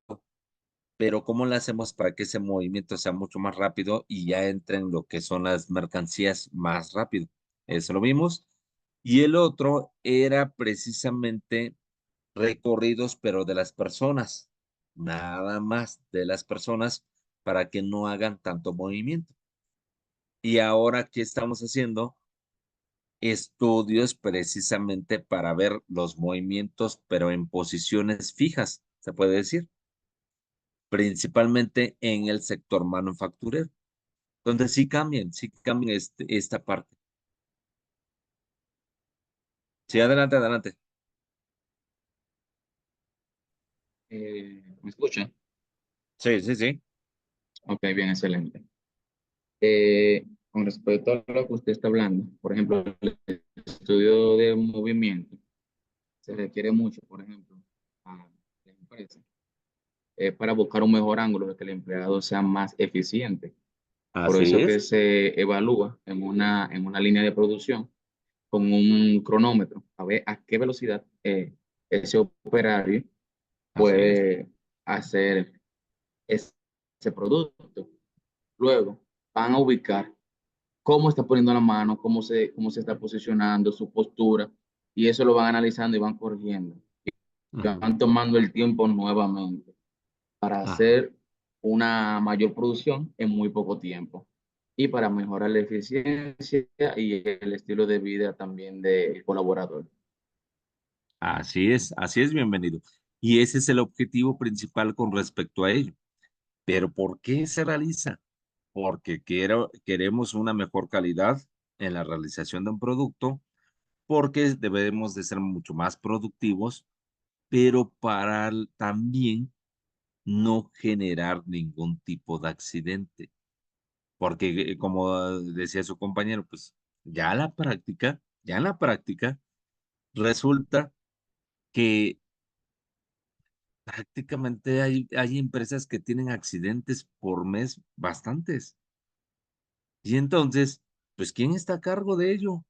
pero ¿cómo lo hacemos para que ese movimiento sea mucho más rápido y ya entren lo que son las mercancías más rápido? Eso lo vimos. Y el otro era precisamente recorridos, pero de las personas, nada más de las personas para que no hagan tanto movimiento. Y ahora, ¿qué estamos haciendo? Estudios precisamente para ver los movimientos, pero en posiciones fijas, se puede decir, principalmente en el sector manufacturero, donde sí cambian esta parte. Sí, adelante, adelante. ¿Me escucha? Sí, sí, sí. Ok, bien, excelente. Con respecto a lo que usted está hablando, por ejemplo, el estudio de movimiento se requiere mucho, por ejemplo, a la empresa, para buscar un mejor ángulo de que el empleado sea más eficiente. Por Así eso que es. se evalúa en una línea de producción con un cronómetro, a ver a qué velocidad ese operario Así es. puede hacer ese producto. Luego van a ubicar cómo está poniendo la mano, cómo se está posicionando, su postura, y eso lo van analizando y van corrigiendo. Y Ujú. van tomando el tiempo nuevamente para Ajá. hacer una mayor producción en muy poco tiempo y para mejorar la eficiencia y el estilo de vida también del colaborador. Así es, bienvenido. Y ese es el objetivo principal con respecto a ello. Pero ¿por qué se realiza? Porque queremos una mejor calidad en la realización de un producto, porque debemos de ser mucho más productivos, pero para también no generar ningún tipo de accidente. Porque como decía su compañero, pues ya en la práctica, resulta que prácticamente hay empresas que tienen accidentes por mes, bastantes. Y entonces, pues, ¿quién está a cargo de ello?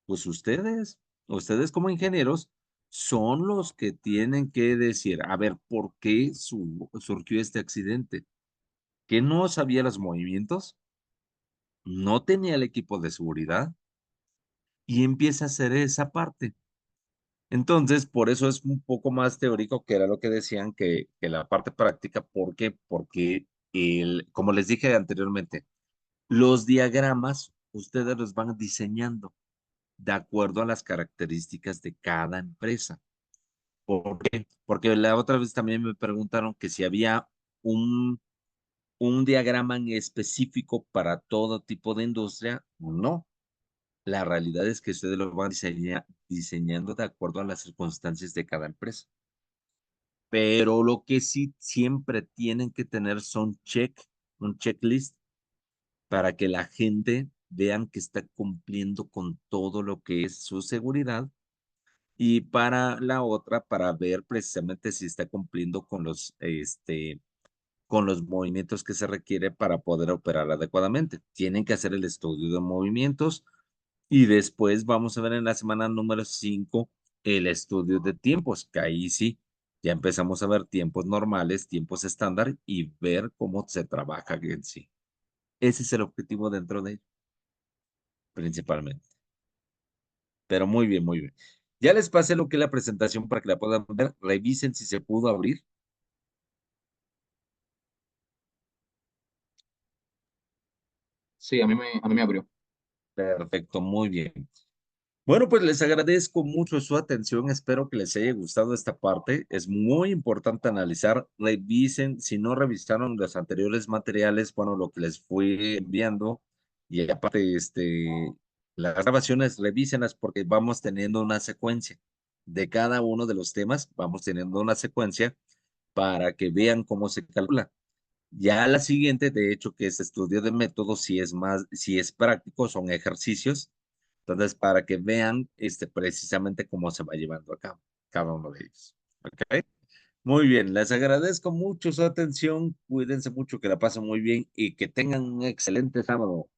Pues ustedes. Ustedes como ingenieros son los que tienen que decir, a ver, ¿por qué surgió este accidente? ¿Que no sabía los movimientos? ¿No tenía el equipo de seguridad? Y empieza a hacer esa parte. Entonces, por eso es un poco más teórico, que era lo que decían, que la parte práctica. ¿Por qué? Porque, como les dije anteriormente, los diagramas ustedes los van diseñando de acuerdo a las características de cada empresa. ¿Por qué? Porque la otra vez también me preguntaron que si había un, un diagrama en específico para todo tipo de industria. No, la realidad es que ustedes lo van diseñando de acuerdo a las circunstancias de cada empresa. Pero lo que sí siempre tienen que tener son un checklist para que la gente vean que está cumpliendo con todo lo que es su seguridad, y para la otra, para ver precisamente si está cumpliendo con los movimientos que se requiere para poder operar adecuadamente. Tienen que hacer el estudio de movimientos y después vamos a ver en la semana número 5 el estudio de tiempos, que ahí sí, ya empezamos a ver tiempos normales, tiempos estándar y ver cómo se trabaja en sí. Ese es el objetivo dentro de ello, principalmente. Pero muy bien, muy bien. Ya les pasé lo que es la presentación para que la puedan ver. Revisen si se pudo abrir. Sí, a mí me abrió. Perfecto, muy bien. Bueno, pues les agradezco mucho su atención. Espero que les haya gustado esta parte. Es muy importante analizar. Revisen, si no revisaron los anteriores materiales, bueno, lo que les fui enviando. Y aparte, las grabaciones, revísenlas porque vamos teniendo una secuencia de cada uno de los temas. Vamos teniendo una secuencia para que vean cómo se calcula. Ya la siguiente, de hecho, que es estudio de métodos, si es práctico, son ejercicios. Entonces, para que vean precisamente cómo se va llevando a cabo cada uno de ellos. ¿Ok? Muy bien, les agradezco mucho su atención. Cuídense mucho, que la pasen muy bien y que tengan un excelente sábado.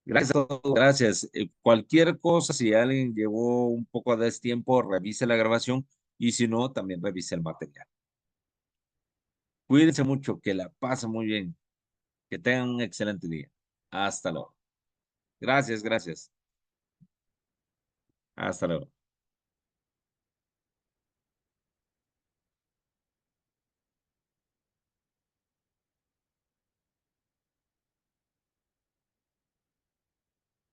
Gracias a todos, gracias. Cualquier cosa, si alguien llevó un poco de tiempo, revise la grabación y si no, también revise el material. Cuídense mucho, que la pasen muy bien, que tengan un excelente día. Hasta luego. Gracias, gracias. Hasta luego.